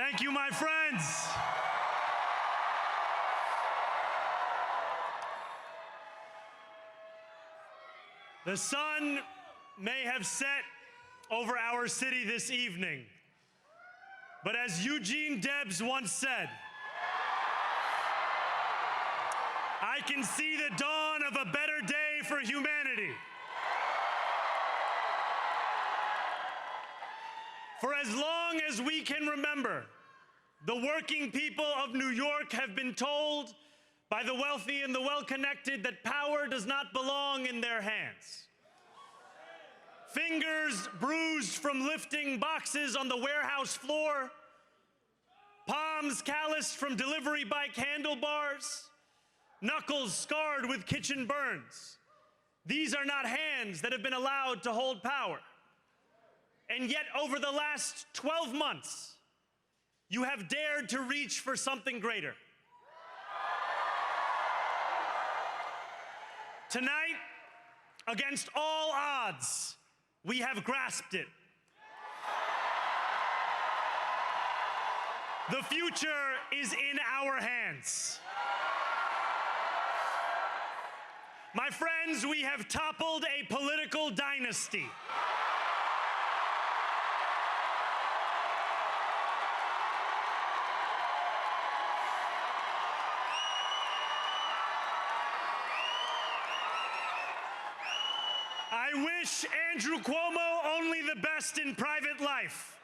Thank you, my friends. The sun may have set over our city this evening, but as Eugene Debs once said, I can see the dawn of a better day for humanity. For as long as we can remember, the working people of New York have been told by the wealthy and the well-connected that power does not belong in their hands. Fingers bruised from lifting boxes on the warehouse floor, palms calloused from delivery bike handlebars, knuckles scarred with kitchen burns. These are not hands that have been allowed to hold power. And yet, over the last 12 months, you have dared to reach for something greater. Tonight, against all odds, we have grasped it. The future is in our hands. My friends, we have toppled a political dynasty. I wish Andrew Cuomo only the best in private life.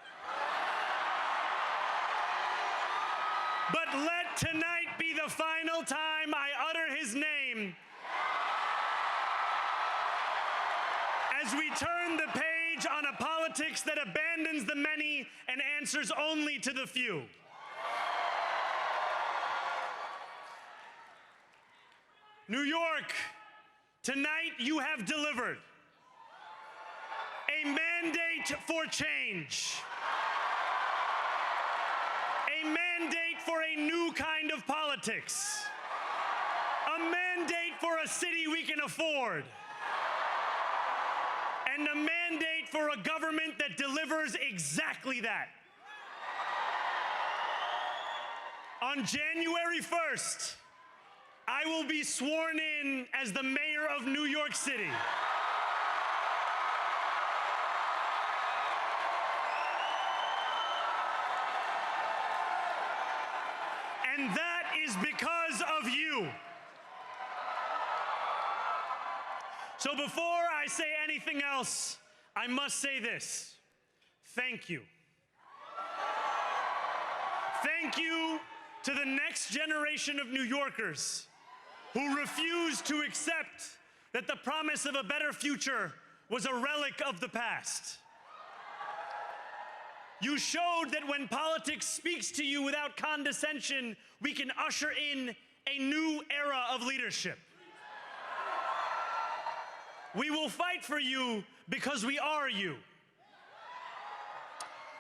But let tonight be the final time I utter his name as we turn the page on a politics that abandons the many and answers only to the few. New York, tonight you have delivered a mandate for change, a mandate for a new kind of politics, a mandate for a city we can afford, and a mandate for a government that delivers exactly that. On January 1st, I will be sworn in as the mayor of New York City. And that is because of you. So before I say anything else, I must say this. Thank you. Thank you to the next generation of New Yorkers who refused to accept that the promise of a better future was a relic of the past. You showed that when politics speaks to you without condescension, we can usher in a new era of leadership. We will fight for you because we are you.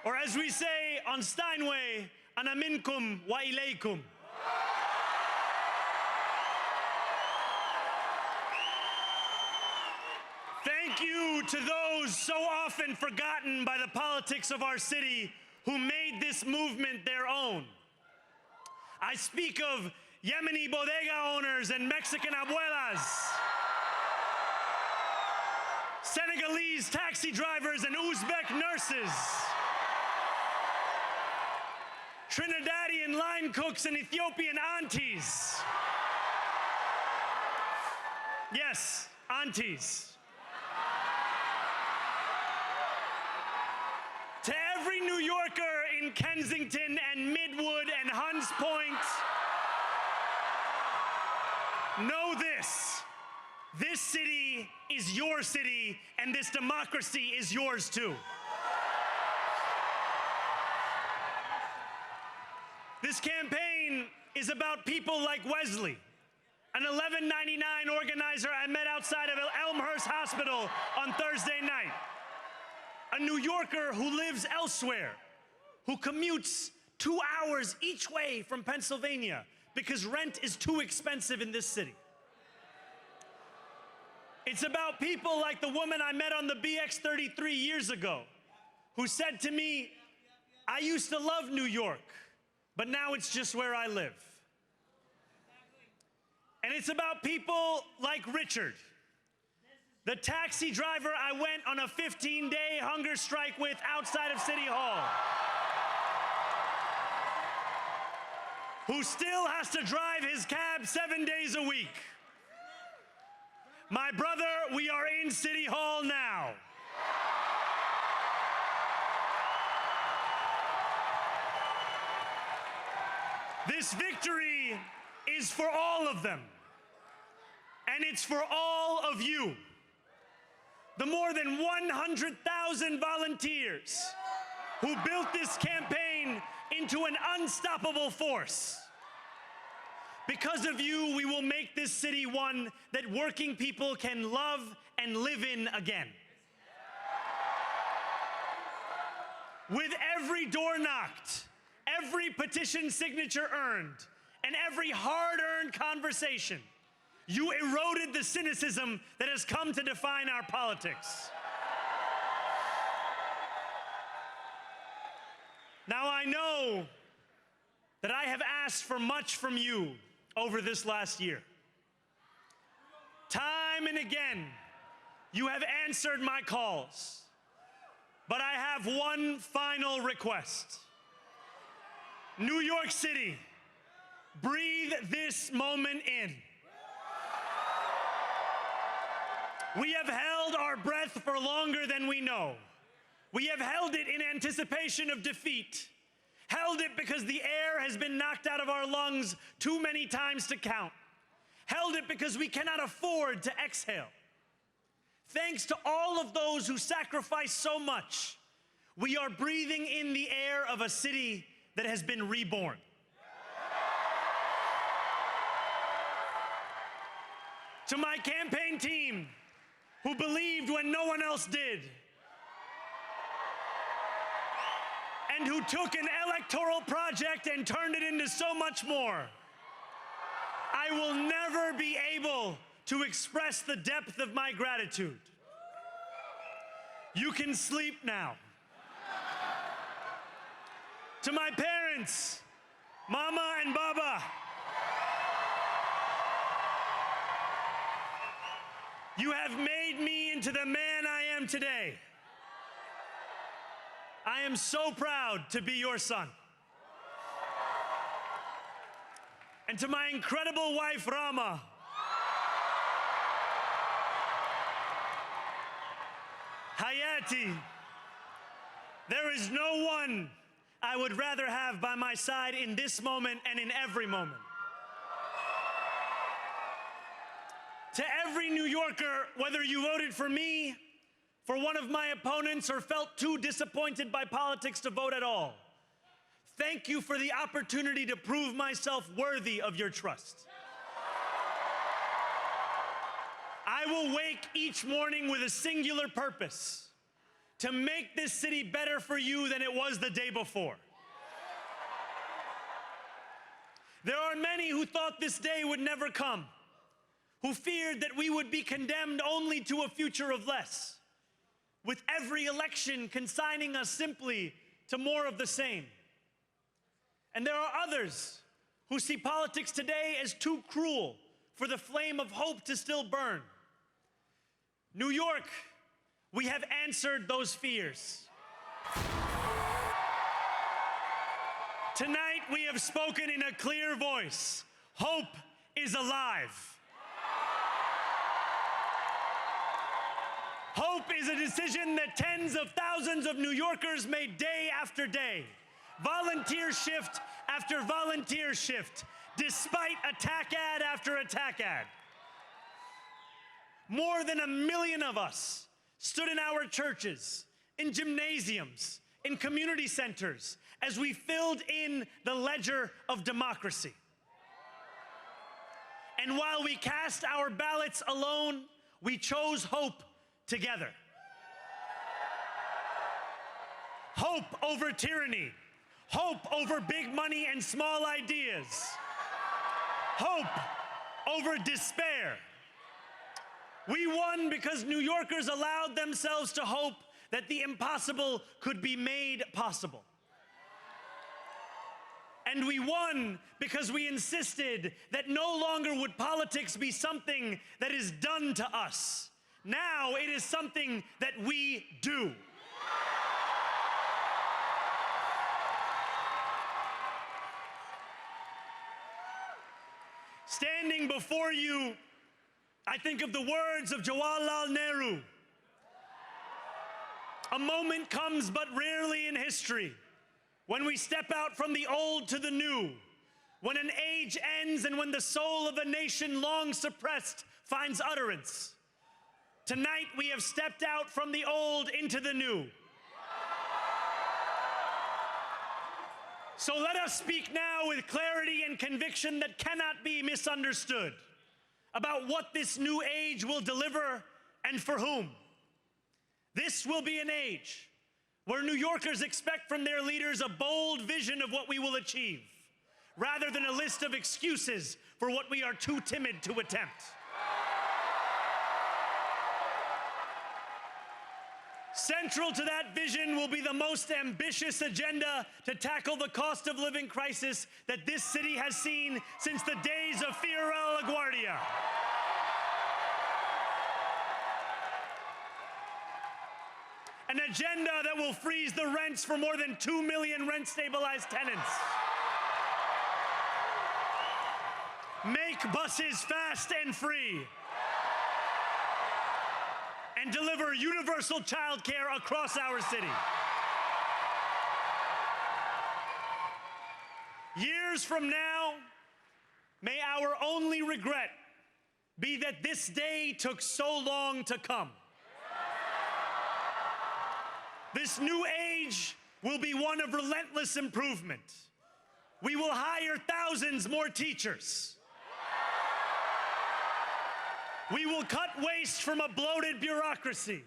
Or as we say on Steinway, ana minkum wa ilaykum. Thank you to those so often forgotten by the politics of our city who made this movement their own. I speak of Yemeni bodega owners and Mexican abuelas, Senegalese taxi drivers and Uzbek nurses, Trinidadian line cooks and Ethiopian aunties. Yes, aunties. To every New Yorker in Kensington and Midwood and Hunts Point, know this. This city is your city, and this democracy is yours too. This campaign is about people like Wesley, an $11.99 organizer I met outside of Elmhurst Hospital on Thursday night. A New Yorker who lives elsewhere, who commutes 2 hours each way from Pennsylvania because rent is too expensive in this city. It's about people like the woman I met on the BX-33 years ago, who said to me, I used to love New York, but now it's just where I live. And it's about people like Richard, the taxi driver I went on a 15-day hunger strike with outside of City Hall, who still has to drive his cab 7 days a week. My brother, we are in City Hall now. This victory is for all of them, and it's for all of you. The more than 100,000 volunteers who built this campaign into an unstoppable force. Because of you, we will make this city one that working people can love and live in again. With every door knocked, every petition signature earned, and every hard-earned conversation, you eroded the cynicism that has come to define our politics. Now, I know that I have asked for much from you over this last year. Time and again, you have answered my calls, but I have one final request. New York City, breathe this moment in. We have held our breath for longer than we know. We have held it in anticipation of defeat, held it because the air has been knocked out of our lungs too many times to count, held it because we cannot afford to exhale. Thanks to all of those who sacrificed so much, we are breathing in the air of a city that has been reborn. To my campaign team, who believed when no one else did, and who took an electoral project and turned it into so much more, I will never be able to express the depth of my gratitude. You can sleep now. To my parents, Mama and Baba, you have made me into the man I am today. I am so proud to be your son. And to my incredible wife, Rama, Hayati, there is no one I would rather have by my side in this moment and in every moment. To every New Yorker, whether you voted for me, for one of my opponents, or felt too disappointed by politics to vote at all, thank you for the opportunity to prove myself worthy of your trust. I will wake each morning with a singular purpose: to make this city better for you than it was the day before. There are many who thought this day would never come, who feared that we would be condemned only to a future of less, with every election consigning us simply to more of the same. And there are others who see politics today as too cruel for the flame of hope to still burn. New York, we have answered those fears. Tonight, we have spoken in a clear voice. Hope is alive. Hope is a decision that tens of thousands of New Yorkers made day after day, volunteer shift after volunteer shift, despite attack ad after attack ad. More than 1 million of us stood in our churches, in gymnasiums, in community centers, as we filled in the ledger of democracy. And while we cast our ballots alone, we chose hope together. Hope over tyranny. Hope over big money and small ideas. Hope over despair. We won because New Yorkers allowed themselves to hope that the impossible could be made possible. And we won because we insisted that no longer would politics be something that is done to us. Now it is something that we do. Standing before you, I think of the words of Jawaharlal Nehru. A moment comes but rarely in history when we step out from the old to the new, when an age ends and when the soul of a nation long suppressed finds utterance. Tonight we have stepped out from the old into the new. So let us speak now with clarity and conviction that cannot be misunderstood about what this new age will deliver and for whom. This will be an age where New Yorkers expect from their leaders a bold vision of what we will achieve, rather than a list of excuses for what we are too timid to attempt. Central to that vision will be the most ambitious agenda to tackle the cost of living crisis that this city has seen since the days of Fiorella LaGuardia. An agenda that will freeze the rents for more than 2 million rent-stabilized tenants. Make buses fast and free. And deliver universal child care across our city. Years from now, may our only regret be that this day took so long to come. This new age will be one of relentless improvement. We will hire thousands more teachers. We will cut waste from a bloated bureaucracy.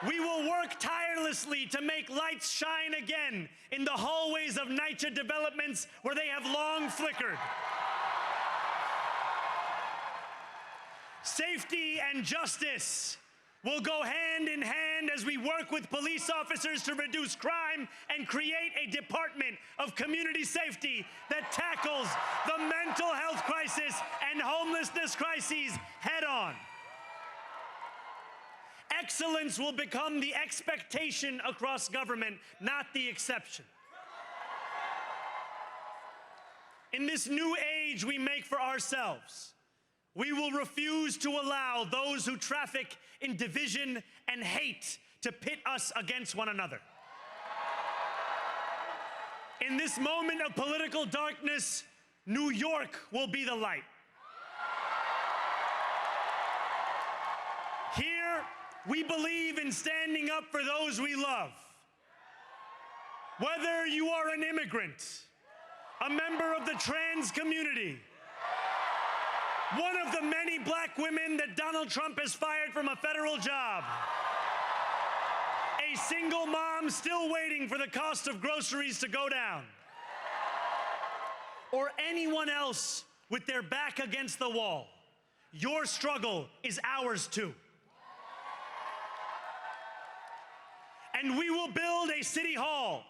We will work tirelessly to make lights shine again in the hallways of NYCHA developments where they have long flickered. Safety and justice will go hand in hand as we work with police officers to reduce crime and create a department of community safety that tackles the mental health crisis and homelessness crises head on. Excellence will become the expectation across government, not the exception. In this new age we make for ourselves, we will refuse to allow those who traffic in division and hate to pit us against one another. In this moment of political darkness, New York will be the light. Here, we believe in standing up for those we love. Whether you are an immigrant, a member of the trans community, one of the many black women that Donald Trump has fired from a federal job, a single mom still waiting for the cost of groceries to go down, or anyone else with their back against the wall, your struggle is ours too. And we will build a city hall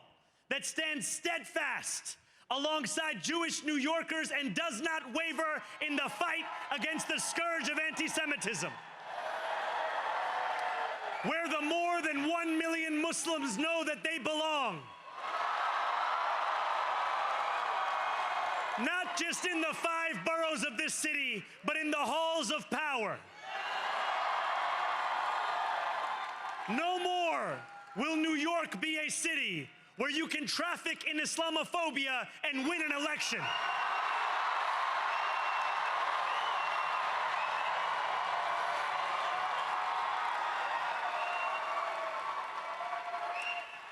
that stands steadfast alongside Jewish New Yorkers and does not waver in the fight against the scourge of anti-Semitism. Where the more than 1 million Muslims know that they belong. Not just in the 5 boroughs of this city, but in the halls of power. No more will New York be a city where you can traffic in Islamophobia and win an election.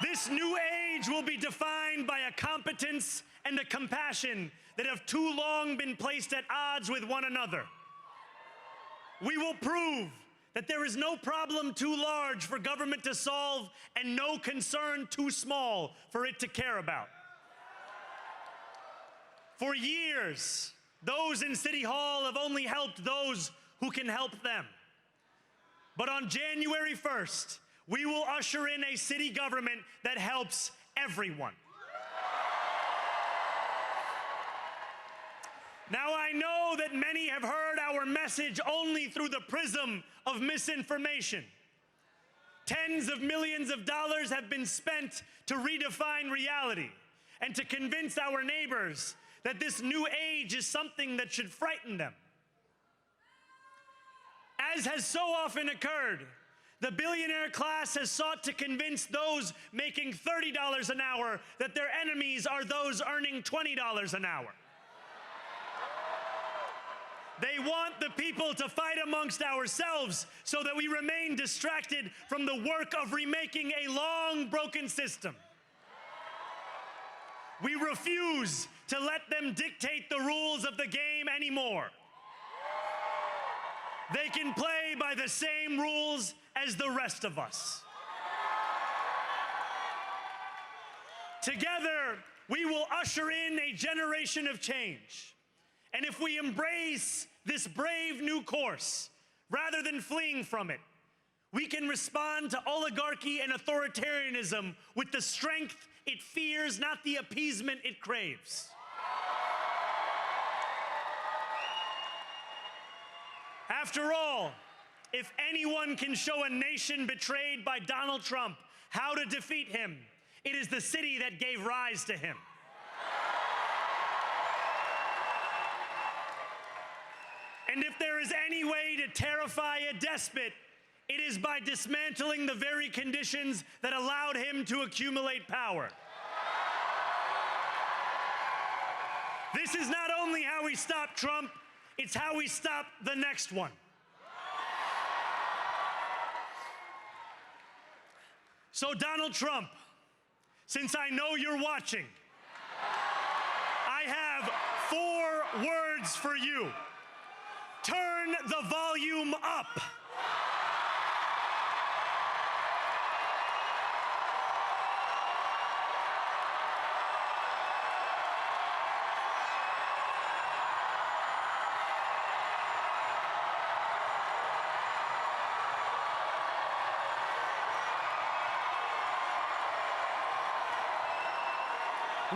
This new age will be defined by a competence and a compassion that have too long been placed at odds with one another. We will prove that there is no problem too large for government to solve and no concern too small for it to care about. For years, those in City Hall have only helped those who can help them. But on January 1st, we will usher in a city government that helps everyone. Now, I know that many have heard our message only through the prism of misinformation. Tens of millions of dollars have been spent to redefine reality and to convince our neighbors that this new age is something that should frighten them. As has so often occurred, the billionaire class has sought to convince those making $30 an hour that their enemies are those earning $20 an hour. They want the people to fight amongst ourselves so that we remain distracted from the work of remaking a long broken system. We refuse to let them dictate the rules of the game anymore. They can play by the same rules as the rest of us. Together, we will usher in a generation of change. And if we embrace this brave new course, rather than fleeing from it, we can respond to oligarchy and authoritarianism with the strength it fears, not the appeasement it craves. After all, if anyone can show a nation betrayed by Donald Trump how to defeat him, it is the city that gave rise to him. And if there is any way to terrify a despot, it is by dismantling the very conditions that allowed him to accumulate power. This is not only how we stop Trump, it's how we stop the next one. So Donald Trump, since I know you're watching, I have 4 words for you. Turn the volume up.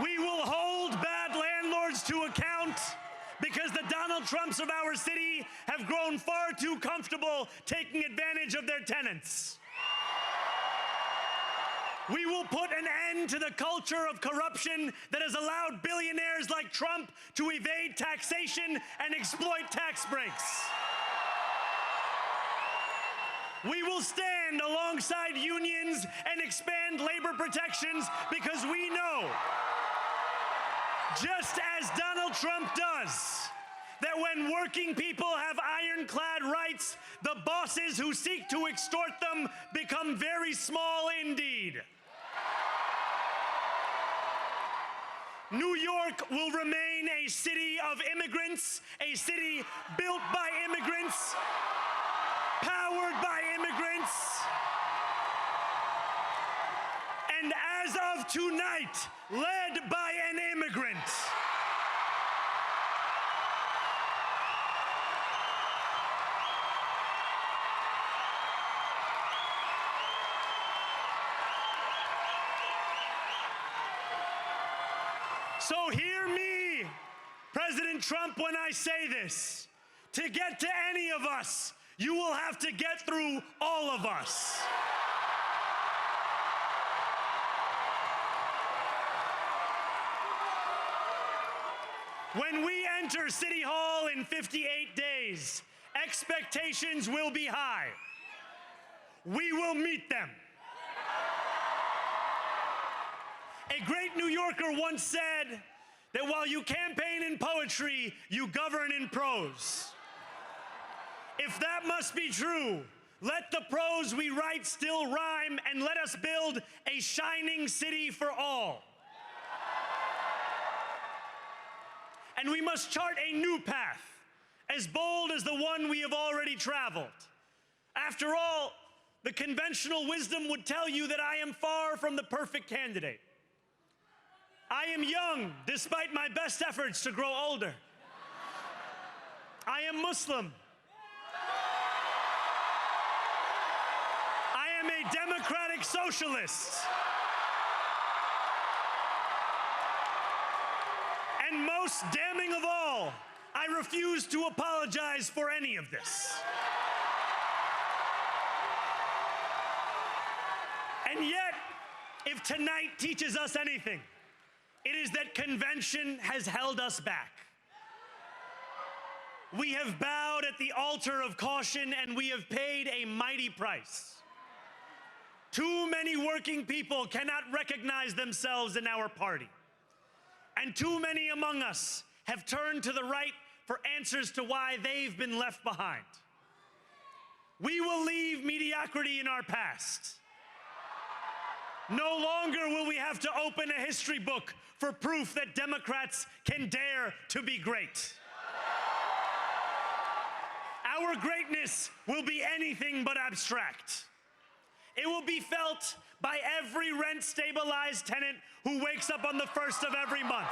We will hold bad landlords to account because the Donald Trumps of our city have grown far too comfortable taking advantage of their tenants. We will put an end to the culture of corruption that has allowed billionaires like Trump to evade taxation and exploit tax breaks. We will stand alongside unions and expand labor protections because we know, just as Donald Trump does, that when working people have ironclad rights, the bosses who seek to extort them become very small indeed. New York will remain a city of immigrants, a city built by immigrants, powered by immigrants, and as of tonight, led by an immigrant. So hear me, President Trump, when I say this. To get to any of us, you will have to get through all of us. When we enter City Hall in 58 days, expectations will be high. We will meet them. A great New Yorker once said that while you campaign in poetry, you govern in prose. If that must be true, let the prose we write still rhyme, and let us build a shining city for all. And we must chart a new path, as bold as the one we have already traveled. After all, the conventional wisdom would tell you that I am far from the perfect candidate. I am young, despite my best efforts to grow older. I am Muslim. I am a democratic socialist. And most damning of all, I refuse to apologize for any of this. And yet, if tonight teaches us anything, it is that convention has held us back. We have bowed at the altar of caution, and we have paid a mighty price. Too many working people cannot recognize themselves in our party. And too many among us have turned to the right for answers to why they've been left behind. We will leave mediocrity in our past. No longer will we have to open a history book for proof that Democrats can dare to be great. Our greatness will be anything but abstract. It will be felt by every rent-stabilized tenant who wakes up on the first of every month,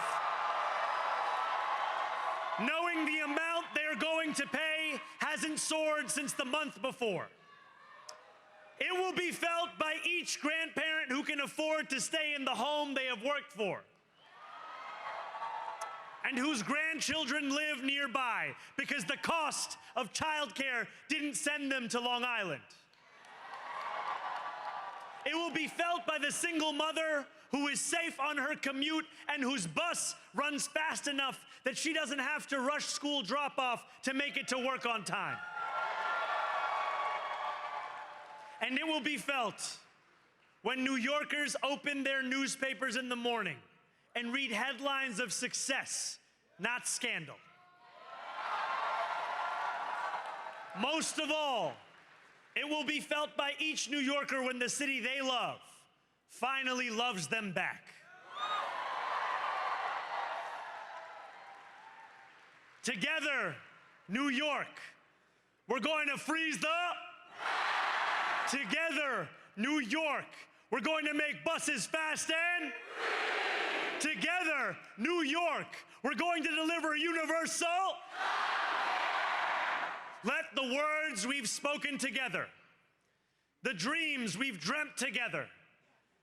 knowing the amount they're going to pay hasn't soared since the month before. It will be felt by each grandparent who can afford to stay in the home they have worked for, and whose grandchildren live nearby because the cost of childcare didn't send them to Long Island. It will be felt by the single mother who is safe on her commute and whose bus runs fast enough that she doesn't have to rush school drop-off to make it to work on time. And it will be felt when New Yorkers open their newspapers in the morning and read headlines of success, not scandal. Most of all, it will be felt by each New Yorker when the city they love finally loves them back. Together, New York, we're going to freeze the... Together, New York, we're going to make buses fast and... Together, New York, we're going to deliver universal... Let the words we've spoken together, the dreams we've dreamt together,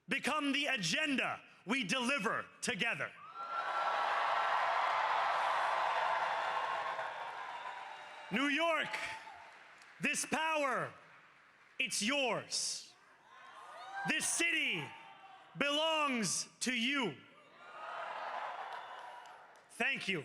become the agenda we deliver together. New York, this power, it's yours. This city belongs to you. Thank you.